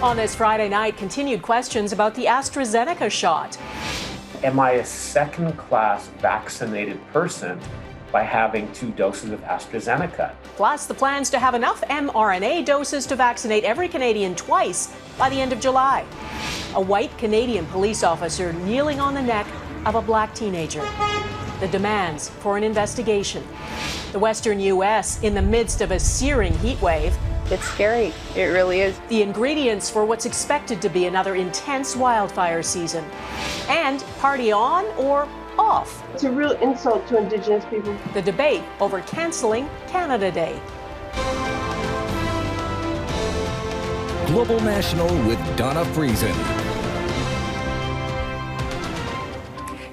On this Friday night, continued questions about the AstraZeneca shot. Am I a second-class vaccinated person by having 2 doses of AstraZeneca? Plus, the plans to have enough mRNA doses to vaccinate every Canadian twice by the end of July. A white Canadian police officer kneeling on the neck of a black teenager. The demands for an investigation. The western U.S. in the midst of a searing heat wave. It's scary. It really is. The ingredients for what's expected to be another intense wildfire season. And party on or off. It's a real insult to Indigenous people. The debate over cancelling Canada Day. Global National with Donna Friesen.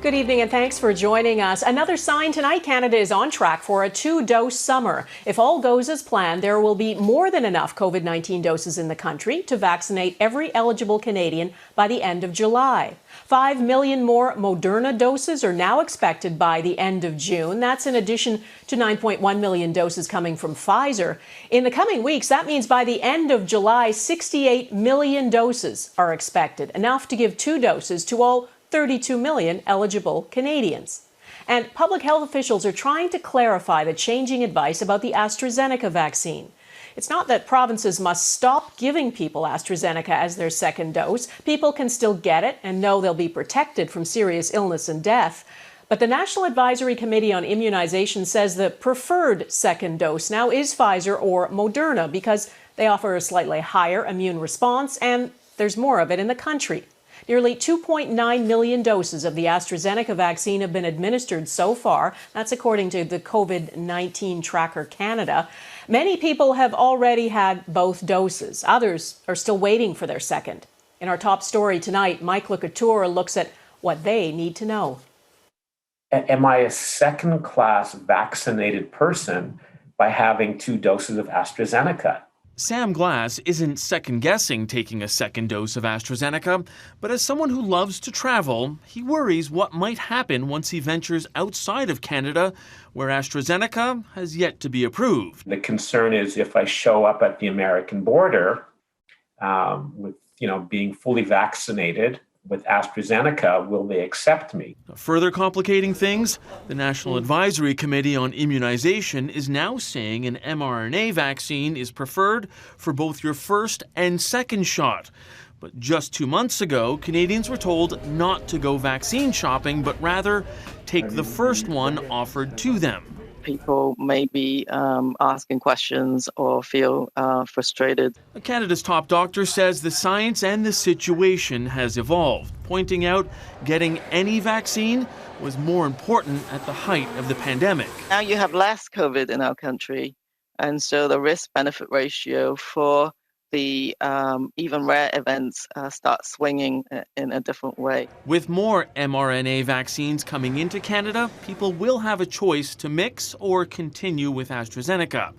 Good evening and thanks for joining us. Another sign tonight, Canada is on track for a 2-dose summer. If all goes as planned, there will be more than enough COVID-19 doses in the country to vaccinate every eligible Canadian by the end of July. 5 million more Moderna doses are now expected by the end of June. That's in addition to 9.1 million doses coming from Pfizer. In the coming weeks, that means by the end of July, 68 million doses are expected, enough to give 2 doses to all 32 million eligible Canadians. And public health officials are trying to clarify the changing advice about the AstraZeneca vaccine. It's not that provinces must stop giving people AstraZeneca as their second dose. People can still get it and know they'll be protected from serious illness and death. But the National Advisory Committee on Immunization says the preferred second dose now is Pfizer or Moderna because they offer a slightly higher immune response and there's more of it in the country. Nearly 2.9 million doses of the AstraZeneca vaccine have been administered so far. That's according to the COVID-19 Tracker Canada. Many people have already had both doses. Others are still waiting for their second. In our top story tonight, Mike Le Couteur looks at what they need to know. Am I a second-class vaccinated person by having 2 doses of AstraZeneca? Sam Glass isn't second-guessing taking a second dose of AstraZeneca, but as someone who loves to travel, he worries what might happen once he ventures outside of Canada, where AstraZeneca has yet to be approved. The concern is if I show up at the American border with, being fully vaccinated with AstraZeneca, will they accept me? Further complicating things, the National Advisory Committee on Immunization is now saying an mRNA vaccine is preferred for both your first and second shot. But just 2 months ago, Canadians were told not to go vaccine shopping, but rather take the first one offered to them. People may be asking questions or feel frustrated. Canada's top doctor says the science and the situation has evolved, pointing out getting any vaccine was more important at the height of the pandemic. Now you have less COVID in our country, and so the risk-benefit ratio for the even rare events start swinging in a different way. With more mRNA vaccines coming into Canada, people will have a choice to mix or continue with AstraZeneca.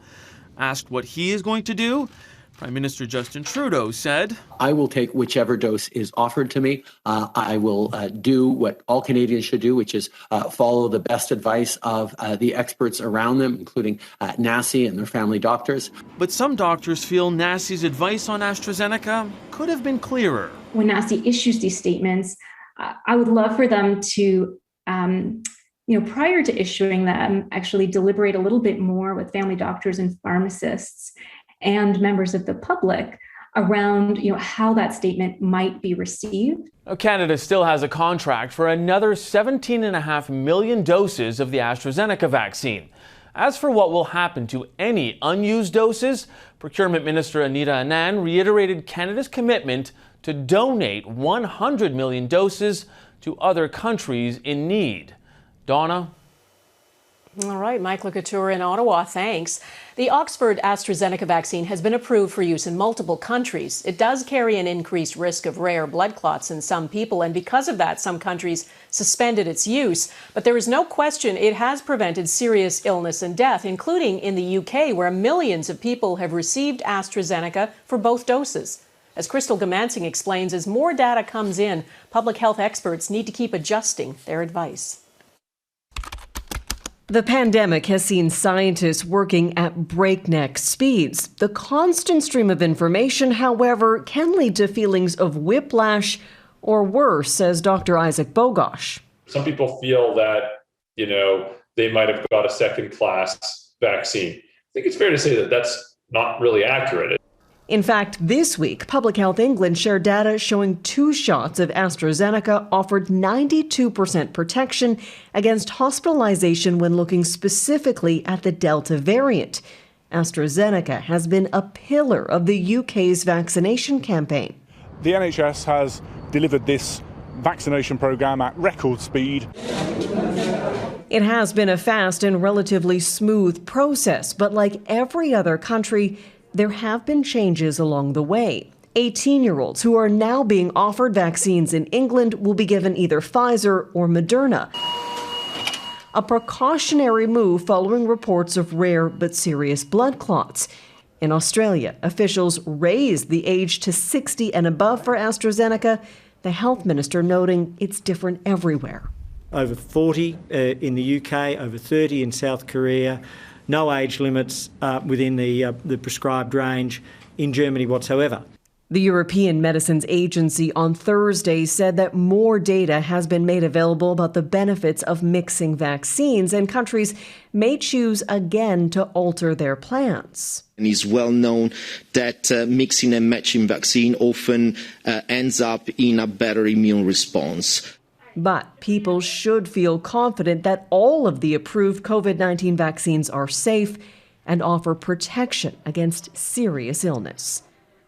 Asked what he is going to do, Prime Minister Justin Trudeau said, I will take whichever dose is offered to me. I will do what all Canadians should do, which is follow the best advice of the experts around them, including NACI and their family doctors. But some doctors feel NACI's advice on AstraZeneca could have been clearer. When NACI issues these statements, I would love for them to prior to issuing them, actually deliberate a little bit more with family doctors and pharmacists and members of the public around how that statement might be received. Canada still has a contract for another 17.5 million doses of the AstraZeneca vaccine. As for what will happen to any unused doses, Procurement Minister Anita Anand reiterated Canada's commitment to donate 100 million doses to other countries in need. Donna? All right, Mike Le Couteur in Ottawa, thanks. The Oxford-AstraZeneca vaccine has been approved for use in multiple countries. It does carry an increased risk of rare blood clots in some people, and because of that, some countries suspended its use. But there is no question it has prevented serious illness and death, including in the UK, where millions of people have received AstraZeneca for both doses. As Crystal Goomansingh explains, as more data comes in, public health experts need to keep adjusting their advice. The pandemic has seen scientists working at breakneck speeds. The constant stream of information, however, can lead to feelings of whiplash or worse, says Dr. Isaac Bogosh. Some people feel that, they might have got a second-class vaccine. I think it's fair to say that that's not really accurate. In fact, this week, Public Health England shared data showing 2 shots of AstraZeneca offered 92% protection against hospitalization when looking specifically at the Delta variant. AstraZeneca has been a pillar of the UK's vaccination campaign. The NHS has delivered this vaccination programme at record speed. It has been a fast and relatively smooth process, but like every other country, there have been changes along the way. 18-year-olds who are now being offered vaccines in England will be given either Pfizer or Moderna. A precautionary move following reports of rare but serious blood clots. In Australia, officials raised the age to 60 and above for AstraZeneca, the health minister noting it's different everywhere. Over 40 in the UK, over 30 in South Korea. No age limits within the prescribed range in Germany whatsoever. The European Medicines Agency on Thursday said that more data has been made available about the benefits of mixing vaccines, and countries may choose again to alter their plans. And it's well known that mixing and matching vaccine often ends up in a better immune response. But people should feel confident that all of the approved COVID-19 vaccines are safe and offer protection against serious illness.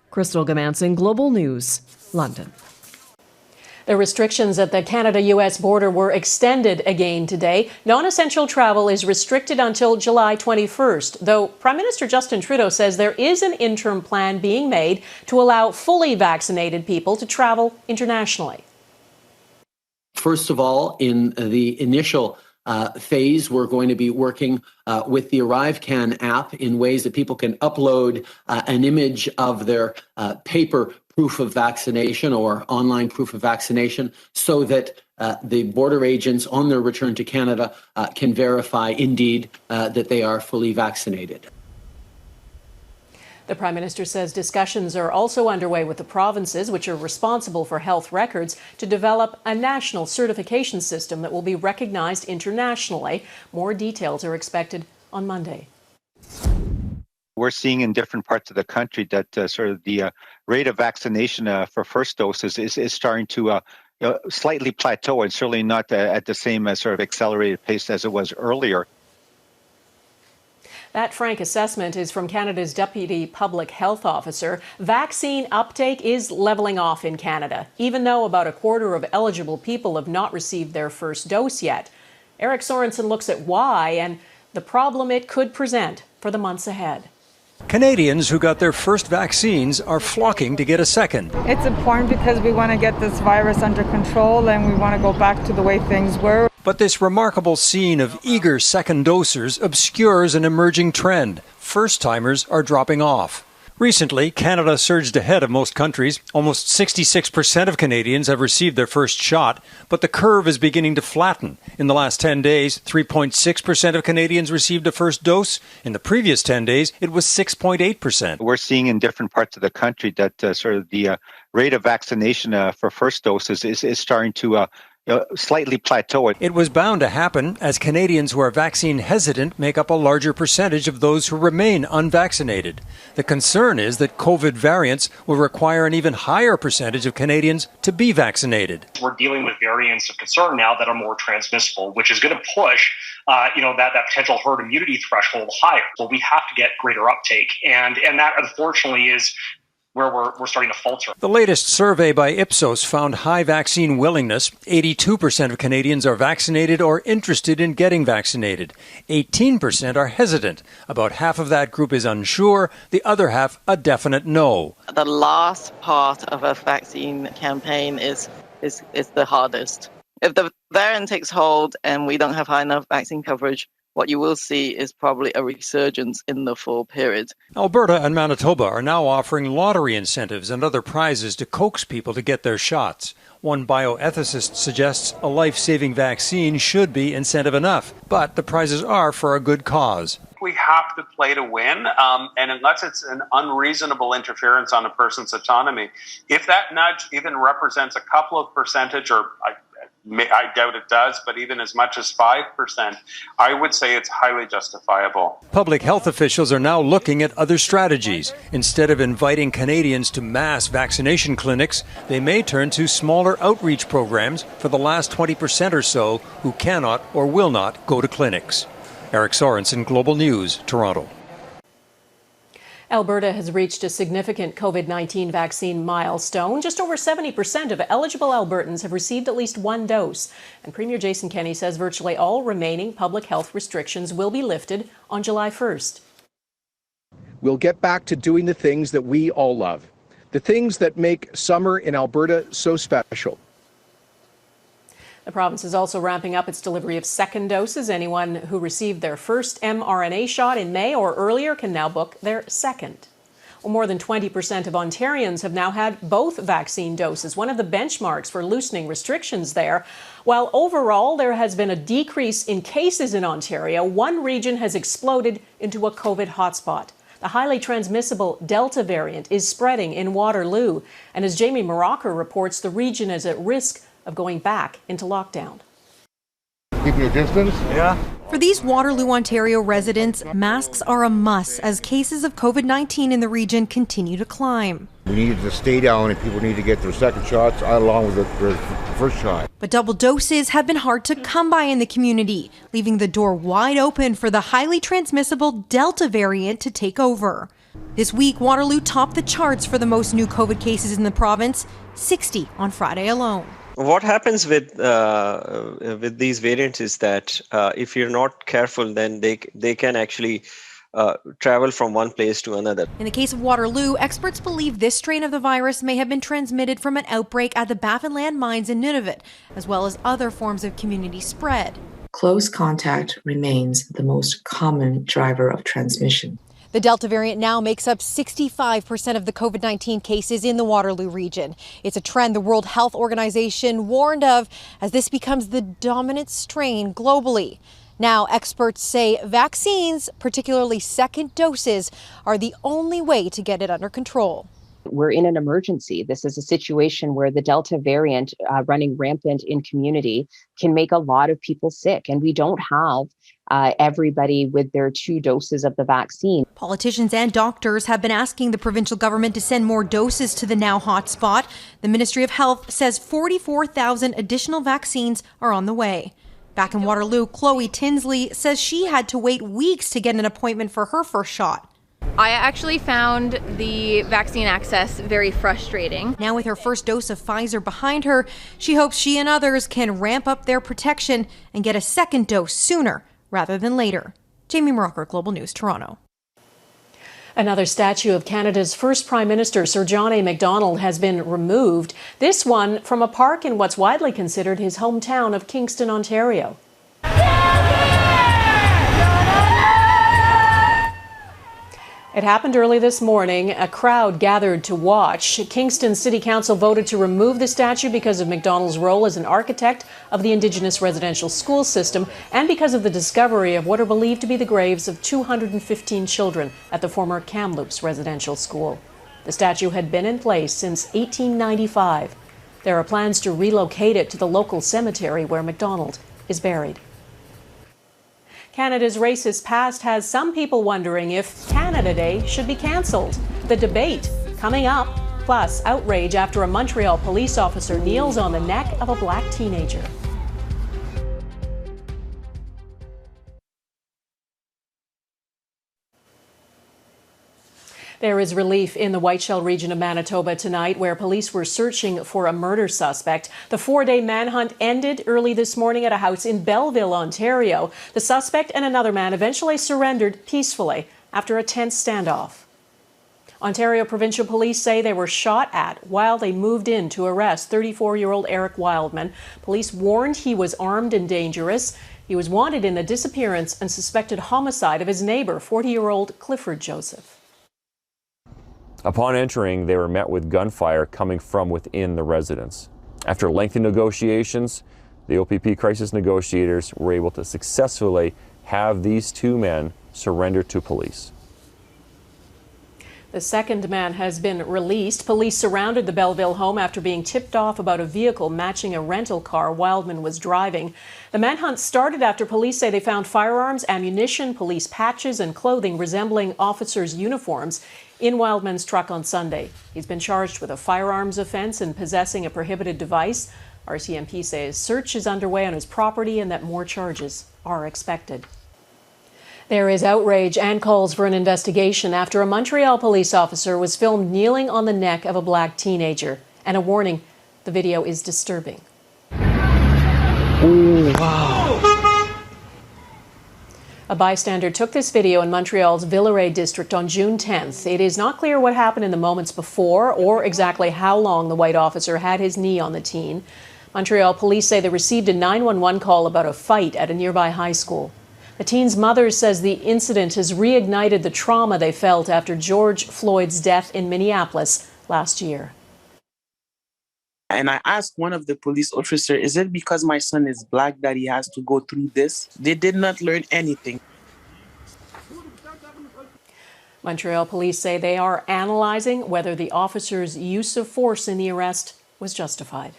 Crystal Goomansingh, Global News, London. The restrictions at the Canada-US border were extended again today. Non-essential travel is restricted until July 21st, though Prime Minister Justin Trudeau says there is an interim plan being made to allow fully vaccinated people to travel internationally. First of all, in the initial phase, we're going to be working with the ArriveCan app in ways that people can upload an image of their paper proof of vaccination or online proof of vaccination so that the border agents on their return to Canada can verify indeed that they are fully vaccinated. The Prime Minister says discussions are also underway with the provinces, which are responsible for health records, to develop a national certification system that will be recognized internationally. More details are expected on Monday. We're seeing in different parts of the country that sort of the rate of vaccination for first doses is starting to slightly plateau, and certainly not at the same sort of accelerated pace as it was earlier. That frank assessment is from Canada's Deputy Public Health Officer. Vaccine uptake is leveling off in Canada, even though about a quarter of eligible people have not received their first dose yet. Eric Sorensen looks at why and the problem it could present for the months ahead. Canadians who got their first vaccines are flocking to get a second. It's important because we want to get this virus under control and we want to go back to the way things were. But this remarkable scene of eager second dosers obscures an emerging trend. First-timers are dropping off. Recently, Canada surged ahead of most countries. Almost 66% of Canadians have received their first shot, but the curve is beginning to flatten. In the last 10 days, 3.6% of Canadians received a first dose. In the previous 10 days, it was 6.8%. We're seeing in different parts of the country that sort of the rate of vaccination for first doses is starting to slightly plateau. It was bound to happen as Canadians who are vaccine hesitant make up a larger percentage of those who remain unvaccinated. The concern is that COVID variants will require an even higher percentage of Canadians to be vaccinated. We're dealing with variants of concern now that are more transmissible, which is going to push that potential herd immunity threshold higher. So we have to get greater uptake. And that, unfortunately, is where we're starting to falter. The latest survey by Ipsos found high vaccine willingness. 82% of Canadians are vaccinated or interested in getting vaccinated. 18% are hesitant. About half of that group is unsure, the other half a definite no. The last part of a vaccine campaign is the hardest. If the variant takes hold and we don't have high enough vaccine coverage, what you will see is probably a resurgence in the fall period. Alberta and Manitoba are now offering lottery incentives and other prizes to coax people to get their shots. One bioethicist suggests a life-saving vaccine should be incentive enough, but the prizes are for a good cause. We have to play to win, and unless it's an unreasonable interference on a person's autonomy, if that nudge even represents a couple of percentage, or I doubt it does, but even as much as 5%, I would say it's highly justifiable. Public health officials are now looking at other strategies. Instead of inviting Canadians to mass vaccination clinics, they may turn to smaller outreach programs for the last 20% or so who cannot or will not go to clinics. Eric Sorensen, Global News, Toronto. Alberta has reached a significant COVID-19 vaccine milestone. Just over 70% of eligible Albertans have received at least one dose. And Premier Jason Kenney says virtually all remaining public health restrictions will be lifted on July 1st. We'll get back to doing the things that we all love, the things that make summer in Alberta so special. The province is also ramping up its delivery of second doses. Anyone who received their first mRNA shot in May or earlier can now book their second. Well, more than 20% of Ontarians have now had both vaccine doses, one of the benchmarks for loosening restrictions there. While overall there has been a decrease in cases in Ontario, one region has exploded into a COVID hotspot. The highly transmissible Delta variant is spreading in Waterloo. And as Jamie Maraucher reports, the region is at risk of going back into lockdown. Keep your distance. Yeah. For these Waterloo, Ontario residents, masks are a must as cases of COVID-19 in the region continue to climb. We need to stay down and people need to get their second shots along with their first shot. But double doses have been hard to come by in the community, leaving the door wide open for the highly transmissible Delta variant to take over. This week, Waterloo topped the charts for the most new COVID cases in the province, 60 on Friday alone. What happens with these variants is that if you're not careful, then they can actually travel from one place to another. In the case of Waterloo, experts believe this strain of the virus may have been transmitted from an outbreak at the Baffinland mines in Nunavut, as well as other forms of community spread. Close contact remains the most common driver of transmission. The Delta variant now makes up 65% of the COVID-19 cases in the Waterloo region. It's a trend the World Health Organization warned of as this becomes the dominant strain globally. Now, experts say vaccines, particularly second doses, are the only way to get it under control. We're in an emergency. This is a situation where the Delta variant running rampant in community can make a lot of people sick, and we don't have everybody with their 2 doses of the vaccine. Politicians and doctors have been asking the provincial government to send more doses to the now hotspot. The Ministry of Health says 44,000 additional vaccines are on the way. Back in Waterloo, Chloe Tinsley says she had to wait weeks to get an appointment for her first shot. I actually found the vaccine access very frustrating. Now with her first dose of Pfizer behind her, she hopes she and others can ramp up their protection and get a second dose sooner rather than later. Jamie Maraucher, Global News, Toronto. Another statue of Canada's first Prime Minister, Sir John A. Macdonald, has been removed. This one from a park in what's widely considered his hometown of Kingston, Ontario. It happened early this morning. A crowd gathered to watch. Kingston City Council voted to remove the statue because of Macdonald's role as an architect of the Indigenous residential school system and because of the discovery of what are believed to be the graves of 215 children at the former Kamloops residential school. The statue had been in place since 1895. There are plans to relocate it to the local cemetery where Macdonald is buried. Canada's racist past has some people wondering if Canada Day should be cancelled. The debate coming up, plus outrage after a Montreal police officer kneels on the neck of a black teenager. There is relief in the Whiteshell region of Manitoba tonight, where police were searching for a murder suspect. The 4-day manhunt ended early this morning at a house in Belleville, Ontario. The suspect and another man eventually surrendered peacefully after a tense standoff. Ontario Provincial Police say they were shot at while they moved in to arrest 34-year-old Eric Wildman. Police warned he was armed and dangerous. He was wanted in the disappearance and suspected homicide of his neighbor, 40-year-old Clifford Joseph. Upon entering, they were met with gunfire coming from within the residence. After lengthy negotiations, the OPP crisis negotiators were able to successfully have these two men surrender to police. The second man has been released. Police surrounded the Belleville home after being tipped off about a vehicle matching a rental car Wildman was driving. The manhunt started after police say they found firearms, ammunition, police patches, and clothing resembling officers' uniforms in Wildman's truck on Sunday. He's been charged with a firearms offense and possessing a prohibited device. RCMP says search is underway on his property and that more charges are expected. There is outrage and calls for an investigation after a Montreal police officer was filmed kneeling on the neck of a black teenager. And a warning, the video is disturbing. Oh, wow. A bystander took this video in Montreal's Villeray district on June 10th. It is not clear what happened in the moments before or exactly how long the white officer had his knee on the teen. Montreal police say they received a 911 call about a fight at a nearby high school. The teen's mother says the incident has reignited the trauma they felt after George Floyd's death in Minneapolis last year. And I asked one of the police officers, is it because my son is black that he has to go through this? They did not learn anything. Montreal police say they are analyzing whether the officer's use of force in the arrest was justified.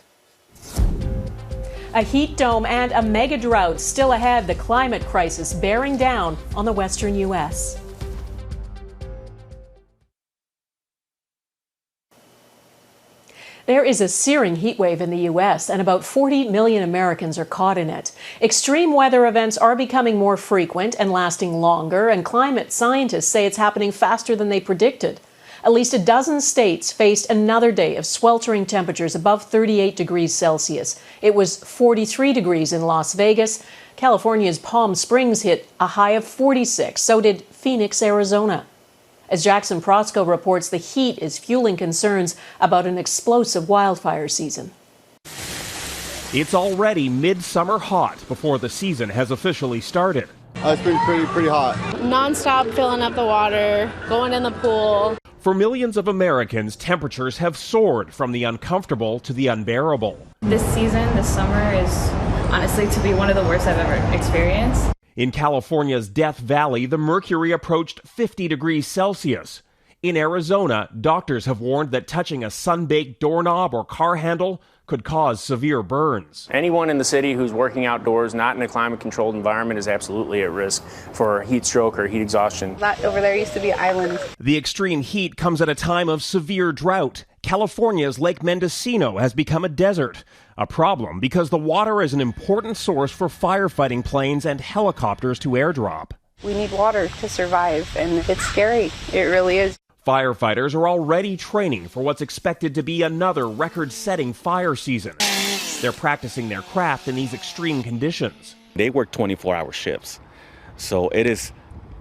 A heat dome and a mega drought still ahead, the climate crisis bearing down on the western U.S. There is a searing heat wave in the U.S., and about 40 million Americans are caught in it. Extreme weather events are becoming more frequent and lasting longer, and climate scientists say it's happening faster than they predicted. At least a dozen states faced another day of sweltering temperatures above 38 degrees Celsius. It was 43 degrees in Las Vegas. California's Palm Springs hit a high of 46. So did Phoenix, Arizona. As Jackson Prosco reports, the heat is fueling concerns about an explosive wildfire season. It's already midsummer hot before the season has officially started. It's been pretty hot. Non-stop filling up the water, going in the pool. For millions of Americans, temperatures have soared from the uncomfortable to the unbearable. This season, this summer, is honestly to be one of the worst I've ever experienced. In California's Death Valley, the mercury approached 50 degrees Celsius. In Arizona, doctors have warned that touching a sun-baked doorknob or car handle could cause severe burns. Anyone in the city who's working outdoors, not in a climate-controlled environment, is absolutely at risk for heat stroke or heat exhaustion. That over there used to be an island. The extreme heat comes at a time of severe drought. California's Lake Mendocino has become a desert. A problem because the water is an important source for firefighting planes and helicopters to airdrop. We need water to survive, and it's scary. It really is. Firefighters are already training for what's expected to be another record-setting fire season. They're practicing their craft in these extreme conditions. They work 24-hour shifts, so it is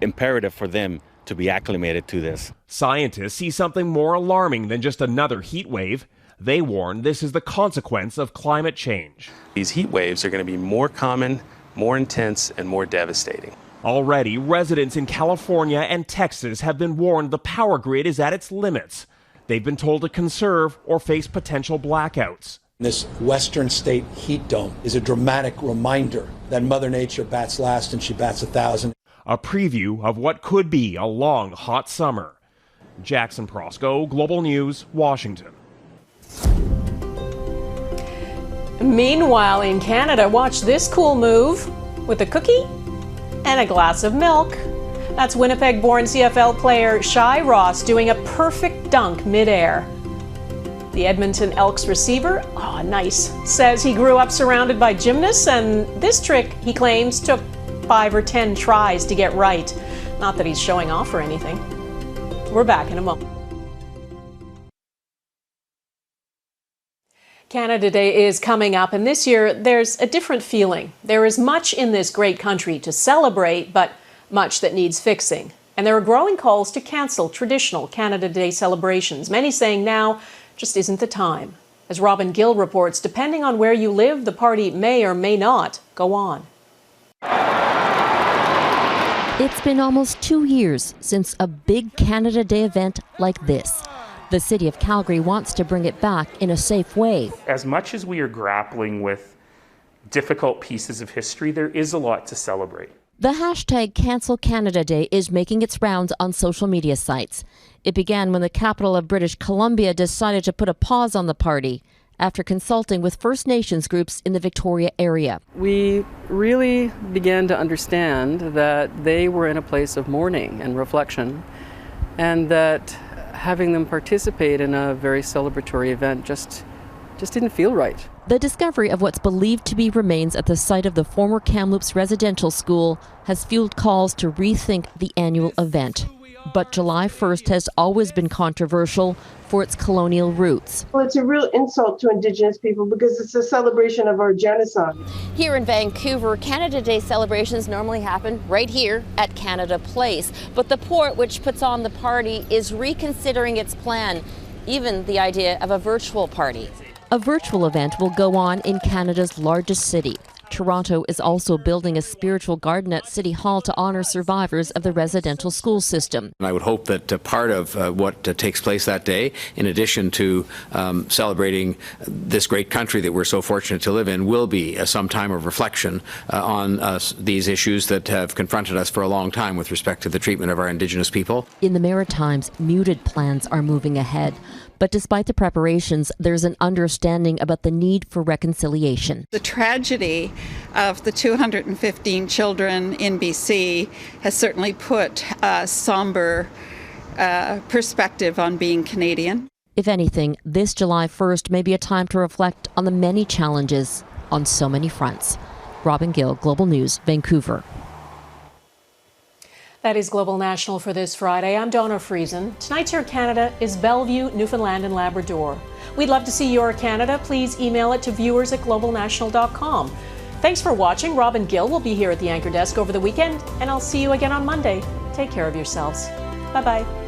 imperative for them to be acclimated to this. Scientists see something more alarming than just another heat wave. They warn this is the consequence of climate change. These heat waves are going to be more common, more intense, and more devastating. Already, residents in California and Texas have been warned the power grid is at its limits. They've been told to conserve or face potential blackouts. This western state heat dome is a dramatic reminder that Mother Nature bats last and she bats 1,000. A preview of what could be a long, hot summer. Jackson Prosco, Global News, Washington. Meanwhile, in Canada, watch this cool move with a cookie and a glass of milk. That's Winnipeg-born CFL player Shai Ross doing a perfect dunk midair. The Edmonton Elks receiver, nice, says he grew up surrounded by gymnasts, and this trick, he claims, took 5 or 10 tries to get right. Not that he's showing off or anything. We're back in a moment. Canada Day is coming up, and this year there's a different feeling. There is much in this great country to celebrate, but much that needs fixing. And there are growing calls to cancel traditional Canada Day celebrations, many saying now just isn't the time. As Robin Gill reports, depending on where you live, the party may or may not go on. It's been almost 2 years since a big Canada Day event like this. The city of Calgary wants to bring it back in a safe way. As much as we are grappling with difficult pieces of history, there is a lot to celebrate. The hashtag Cancel Canada Day is making its rounds on social media sites. It began when the capital of British Columbia decided to put a pause on the party after consulting with First Nations groups in the Victoria area. We really began to understand that they were in a place of mourning and reflection, and that having them participate in a very celebratory event just didn't feel right. The discovery of what's believed to be remains at the site of the former Kamloops residential school has fueled calls to rethink the annual event. But July 1st has always been controversial for its colonial roots. Well, it's a real insult to Indigenous people because it's a celebration of our genocide. Here in Vancouver, Canada Day celebrations normally happen right here at Canada Place. But the port, which puts on the party, is reconsidering its plan, even the idea of a virtual party. A virtual event will go on in Canada's largest city. Toronto is also building a spiritual garden at City Hall to honor survivors of the residential school system. I would hope that part of what takes place that day, in addition to celebrating this great country that we're so fortunate to live in, will be some time of reflection on these issues that have confronted us for a long time with respect to the treatment of our Indigenous people. In the Maritimes, muted plans are moving ahead. But despite the preparations, there's an understanding about the need for reconciliation. The tragedy of the 215 children in BC has certainly put a somber perspective on being Canadian. If anything, this July 1st may be a time to reflect on the many challenges on so many fronts. Robin Gill, Global News, Vancouver. That is Global National for this Friday. I'm Donna Friesen. Tonight's Your Canada is Bellevue, Newfoundland and Labrador. We'd love to see your Canada. Please email it to viewers@globalnational.com. Thanks for watching. Robin Gill will be here at the Anchor Desk over the weekend, and I'll see you again on Monday. Take care of yourselves. Bye-bye.